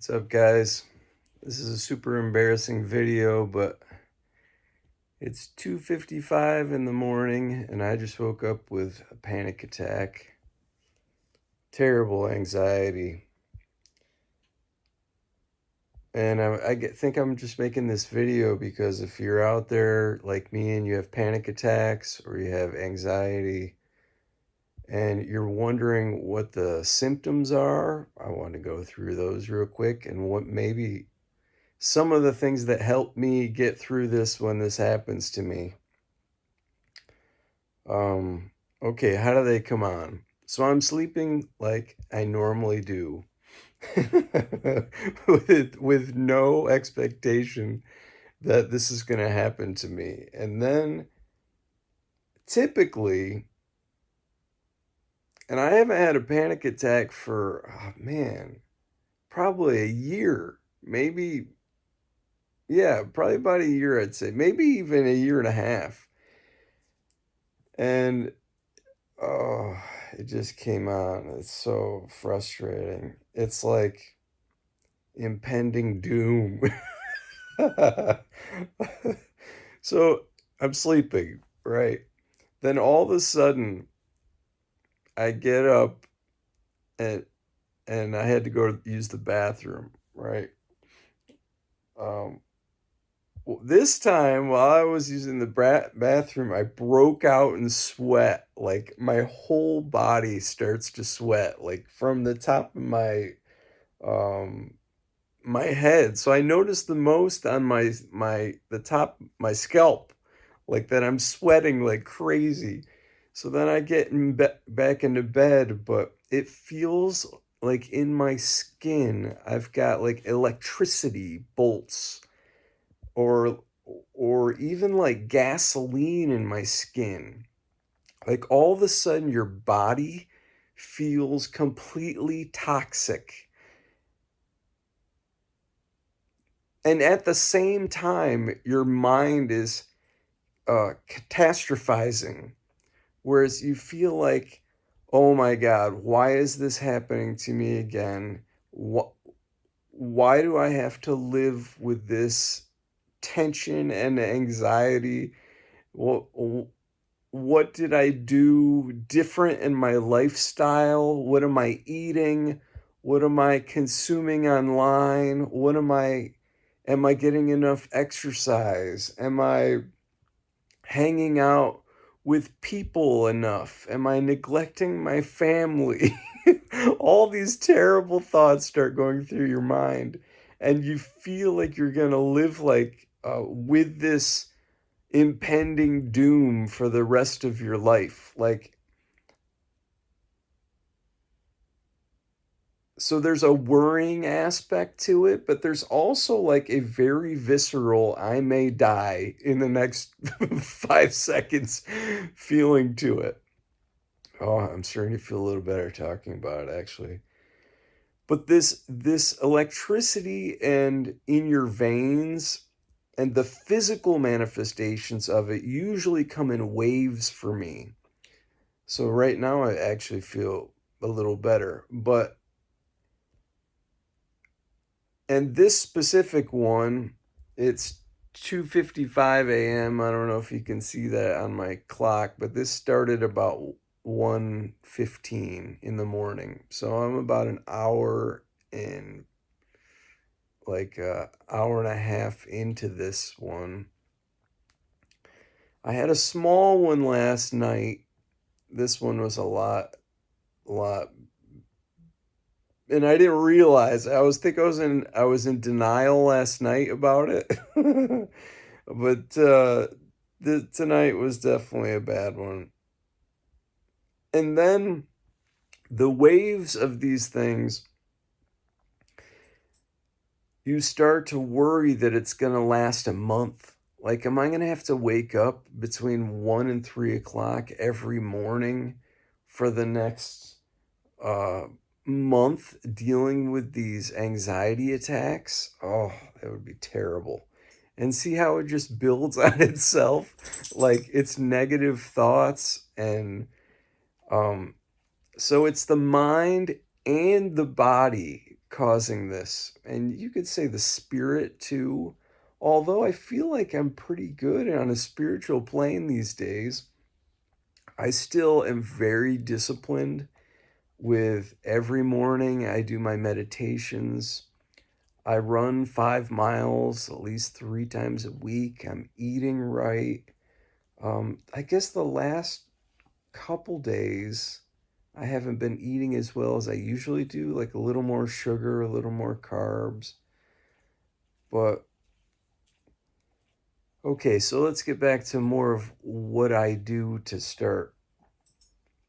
What's up, guys? This is a super embarrassing video, but it's 2:55 in the morning and I just woke up with a panic attack. Terrible anxiety. And think I'm just making this video because if you're out there like me and you have panic attacks or you have anxiety and you're wondering what the symptoms are, I want to go through those real quick and what maybe some of the things that help me get through this when this happens to me. Okay, how do they come on? So I'm sleeping like I normally do, with no expectation that this is going to happen to me. And then typically, and I haven't had a panic attack for, oh, man, probably a year, maybe, yeah, probably about a year, I'd say, maybe even a year and a half. And oh, it just came on. It's so frustrating. It's like impending doom. So I'm sleeping, right? Then all of a sudden, I get up and I had to go use the bathroom, right? Um, this time, while I was using the bathroom, I broke out in sweat. Like my whole body starts to sweat, like from the top of um my head. So I noticed the most on the top my scalp, like that I'm sweating like crazy. So then I get back into bed, but it feels like in my skin I've got like electricity bolts or even like gasoline in my skin. Like all of a sudden your body feels completely toxic. And at the same time, your mind is catastrophizing, whereas you feel like, oh my God, why is this happening to me again? Why do I have to live with this tension and anxiety? What, what did I do different in my lifestyle? What am I eating? What am I consuming online? Am I getting enough exercise? Am I hanging out with people enough? Am I neglecting my family? All these terrible thoughts start going through your mind, and you feel like you're going to live like with this impending doom for the rest of your life. Like, so there's a worrying aspect to it, but there's also like a very visceral, I may die in the next 5 seconds feeling to it. Oh, I'm starting to feel a little better talking about it, actually. But this electricity and in your veins and the physical manifestations of it usually come in waves for me. So right now I actually feel a little better, but and this specific one, it's 2:55 a.m. I don't know if you can see that on my clock, but this started about 1:15 in the morning. So I'm about an hour and like a hour and a half into this one. I had a small one last night. This one was a lot, and I didn't realize. I was in denial last night about it. But tonight was definitely a bad one. And then the waves of these things, you start to worry that it's going to last a month. Like, am I going to have to wake up between 1 and 3 o'clock every morning for the next uh, month dealing with these anxiety attacks? Oh, that would be terrible. And see how it just builds on itself, like it's negative thoughts. And so it's the mind and the body. causing this. And you could say the spirit too. Although I feel like I'm pretty good on a spiritual plane these days, I still am very disciplined with every morning I do my meditations. I run 5 miles at least 3 times a week. I'm eating right. I guess the last couple days I haven't been eating as well as I usually do, like a little more sugar, a little more carbs. But okay, so let's get back to more of what I do to start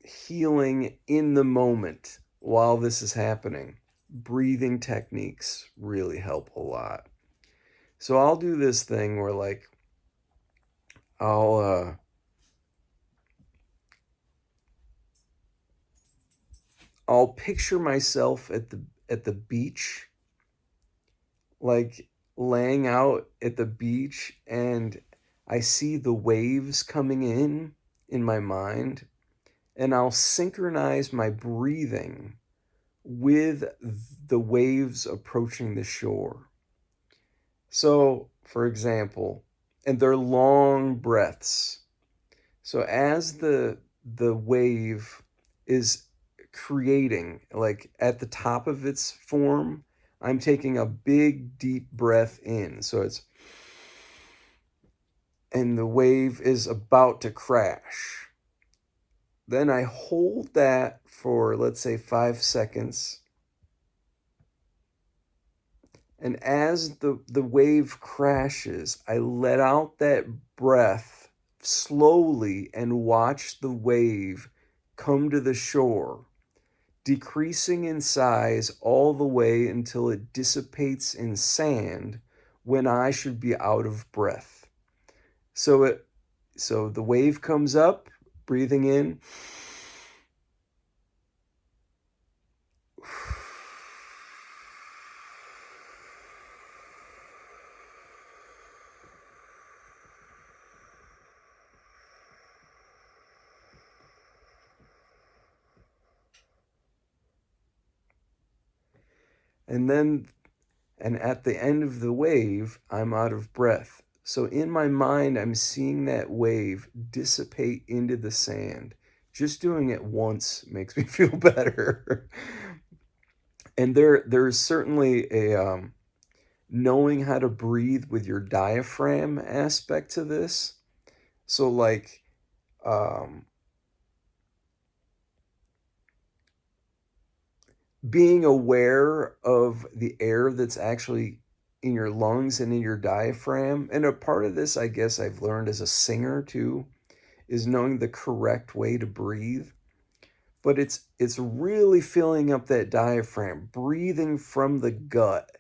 healing in the moment while this is happening. Breathing techniques really help a lot. So I'll do this thing where like I'll uh I'll picture myself at the beach, like laying out at the beach, and I see the waves coming in my mind, and I'll synchronize my breathing with the waves approaching the shore. So, for example, and they're long breaths. So as the wave is creating, like at the top of its form, I'm taking a big deep breath in. So it's, and the wave is about to crash. Then I hold that for, let's say, 5 seconds. And as the wave crashes, I let out that breath slowly and watch the wave come to the shore, decreasing in size all the way until it dissipates in sand when I should be out of breath. So the wave comes up, breathing in. And then, and at the end of the wave, I'm out of breath. So in my mind, I'm seeing that wave dissipate into the sand. Just doing it once makes me feel better. And there's certainly a knowing how to breathe with your diaphragm aspect to this. So like um, being aware of the air that's actually in your lungs and in your diaphragm. And a part of this, I guess, I've learned as a singer too, is knowing the correct way to breathe. But it's really filling up that diaphragm, breathing from the gut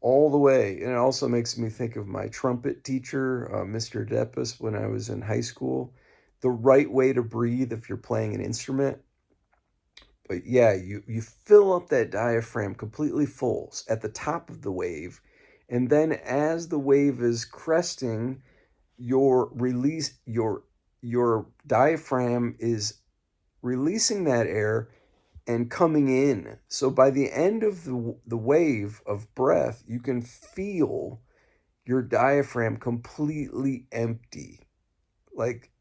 all the way. And it also makes me think of my trumpet teacher, Mr. Deppis, when I was in high school. The right way to breathe if you're playing an instrument. But yeah, you fill up that diaphragm completely full at the top of the wave. And then as the wave is cresting, your diaphragm is releasing that air and coming in. So by the end of the wave of breath, you can feel your diaphragm completely empty, like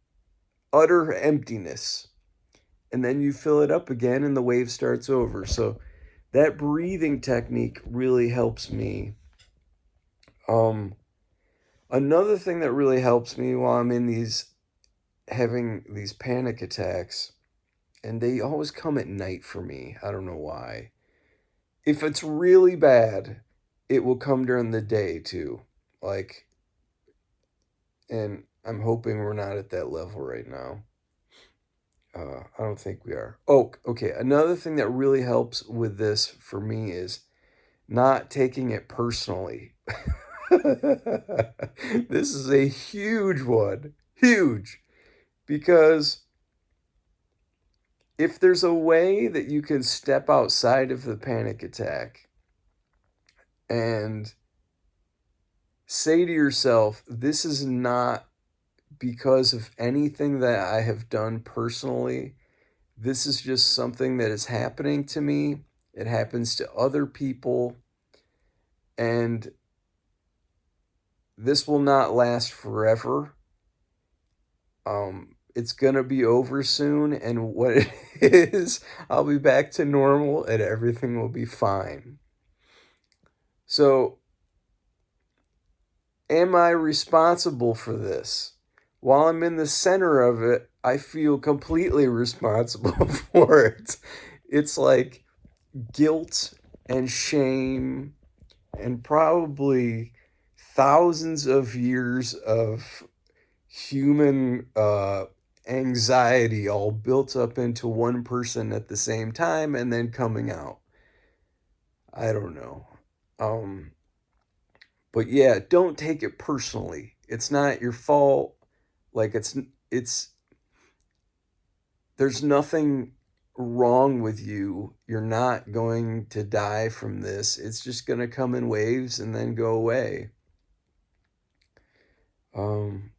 utter emptiness. And then you fill it up again and the wave starts over. So that breathing technique really helps me. Um, Another thing that really helps me while I'm in having these panic attacks, and they always come at night for me. I don't know why. If it's really bad, it will come during the day too. Like, and I'm hoping we're not at that level right now. I don't think we are. Oh, okay. Another thing that really helps with this for me is not taking it personally. This is a huge one. Huge. Because if there's a way that you can step outside of the panic attack and say to yourself, this is not because of anything that I have done personally. This is just something that is happening to me. It happens to other people, and this will not last forever. It's gonna be over soon, and what it is, I'll be back to normal and everything will be fine. So, am I responsible for this? While I'm in the center of it, I feel completely responsible for it. It's like guilt and shame and probably thousands of years of human anxiety all built up into one person at the same time and then coming out. I don't know. Um, but yeah, don't take it personally. It's not your fault. Like it's there's nothing wrong with you. You're not going to die from this. It's just going to come in waves and then go away.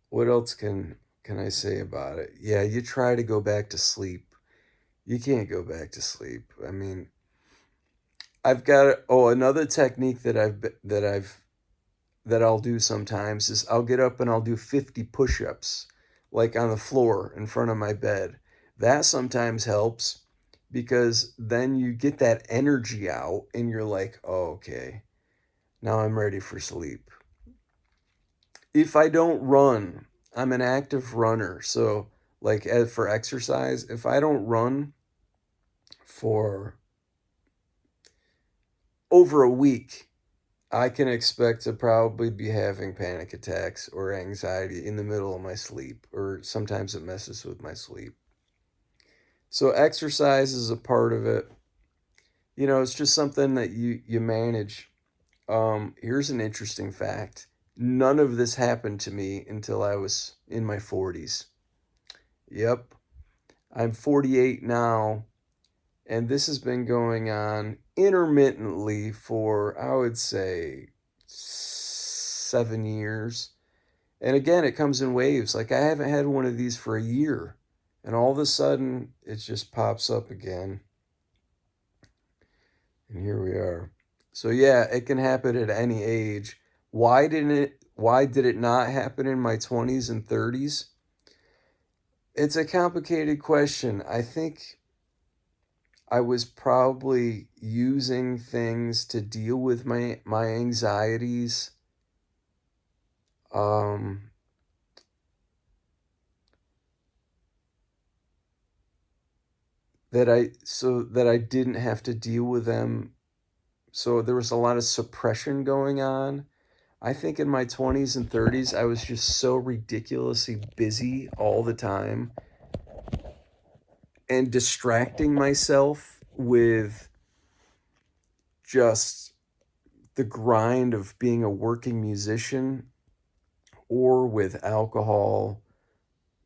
What else can I say about it? Yeah, you try to go back to sleep. You can't go back to sleep. I mean, I've got another technique that I'll do sometimes is I'll get up and I'll do 50 push-ups like on the floor in front of my bed. That sometimes helps because then you get that energy out and you're like, "Oh, okay. Now I'm ready for sleep." If I don't run, I'm an active runner. So, like for exercise, if I don't run for over a week, I can expect to probably be having panic attacks or anxiety in the middle of my sleep, or sometimes it messes with my sleep. So, exercise is a part of it. You know, it's just something that you manage. Here's an interesting fact. None of this happened to me until I was in my 40s. Yep, I'm 48 now, and this has been going on intermittently for, I would say, 7 years. And again, it comes in waves. Like I haven't had one of these for a year, and all of a sudden it just pops up again. And here we are. So yeah, it can happen at any age. Why did it not happen in my 20s and 30s? It's a complicated question. I think I was probably using things to deal with my anxieties. Um, that I didn't have to deal with them. So there was a lot of suppression going on. I think in my 20s and 30s I was just so ridiculously busy all the time and distracting myself with just the grind of being a working musician or with alcohol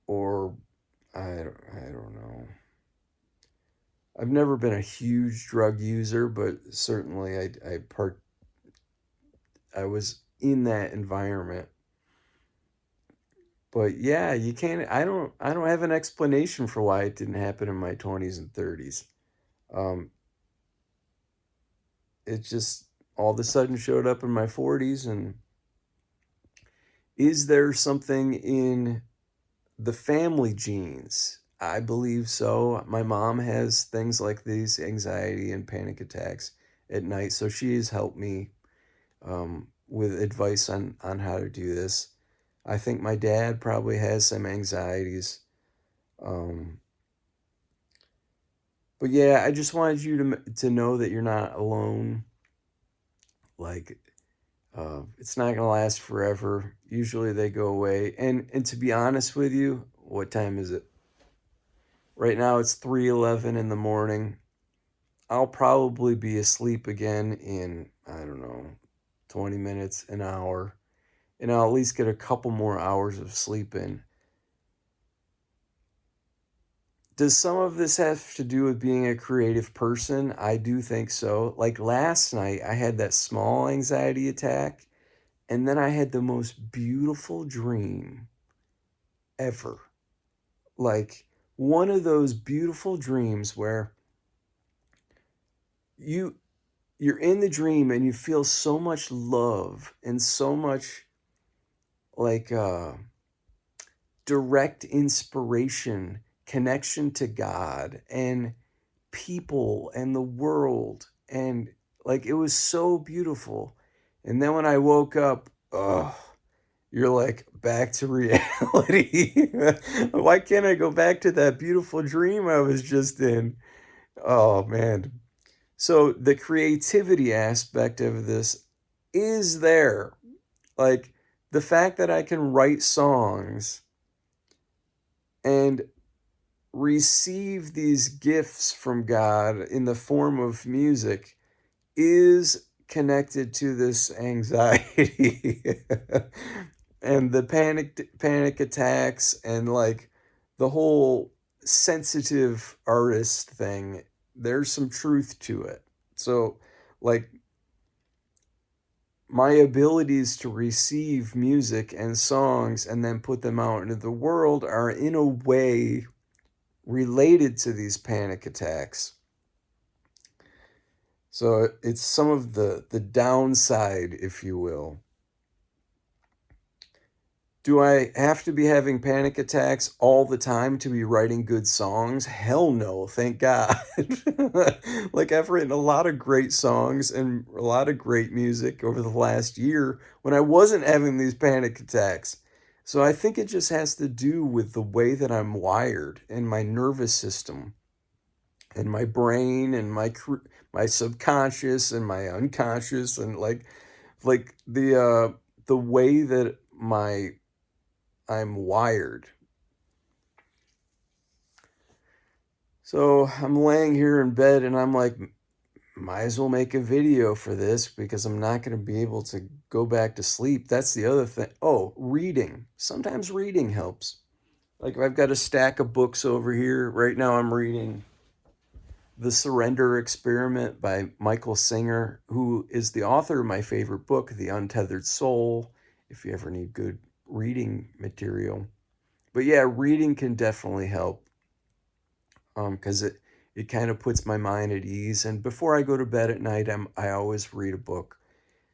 or I don't know. I've never been a huge drug user, but certainly I was in that environment. But yeah, you can't I don't have an explanation for why it didn't happen in my 20s and 30s. Um it just all of a sudden showed up in my 40s. And is there something in the family genes? I believe so. My mom has things like these anxiety and panic attacks at night, so she has helped me with advice on how to do this. I think my dad probably has some anxieties. Um, but yeah, I just wanted you to know that you're not alone. Like it's not gonna last forever. Usually they go away. And to be honest with you, what time is it? Right now it's 3:11 in the morning. I'll probably be asleep again in, I don't know, 20 minutes, an hour, and I'll at least get a couple more hours of sleep in. Does some of this have to do with being a creative person? I do think so. Like last night, I had that small anxiety attack, and then I had the most beautiful dream ever. Like one of those beautiful dreams where you you're in the dream and you feel so much love and so much like direct inspiration, connection to God and people and the world. And like it was so beautiful. And then when I woke up, oh, you're like back to reality. Why can't I go back to that beautiful dream I was just in? Oh man. So the creativity aspect of this is there. Like the fact that I can write songs and receive these gifts from God in the form of music is connected to this anxiety and the panic attacks and like the whole sensitive artist thing. There's some truth to it. So like my abilities to receive music and songs and then put them out into the world are in a way related to these panic attacks. So it's some of the downside, if you will. Do I have to be having panic attacks all the time to be writing good songs? Hell no, thank God. Like I've written a lot of great songs and a lot of great music over the last year when I wasn't having these panic attacks. So I think it just has to do with the way that I'm wired and my nervous system and my brain and my subconscious and my unconscious and like the way that my I'm wired. So I'm laying here in bed and I'm like, might as well make a video for this because I'm not going to be able to go back to sleep. That's the other thing. Oh, reading. Sometimes reading helps. Like I've got a stack of books over here. Right now I'm reading The Surrender Experiment by Michael Singer, who is the author of my favorite book, The Untethered Soul, if you ever need good reading material. But yeah, reading can definitely help because it kind of puts my mind at ease. And before I go to bed at night, I always read a book.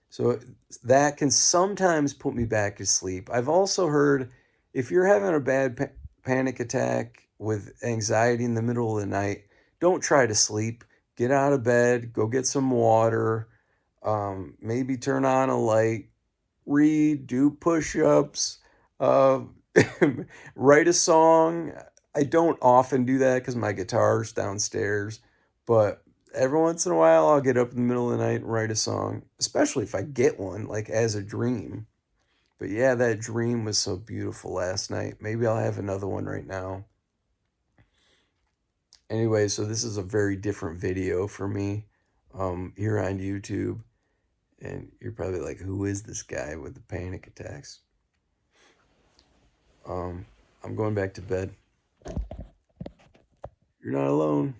So that can sometimes put me back to sleep. I've also heard if you're having a bad panic attack with anxiety in the middle of the night, don't try to sleep. Get out of bed, go get some water, maybe turn on a light, read, do push ups, uh, write a song. I don't often do that because my guitar's downstairs, but every once in a while I'll get up in the middle of the night and write a song, especially if I get one, like as a dream. But yeah, that dream was so beautiful last night. Maybe I'll have another one right now. Anyway, so this is a very different video for me here on YouTube. And you're probably like, who is this guy with the panic attacks? I'm going back to bed. You're not alone.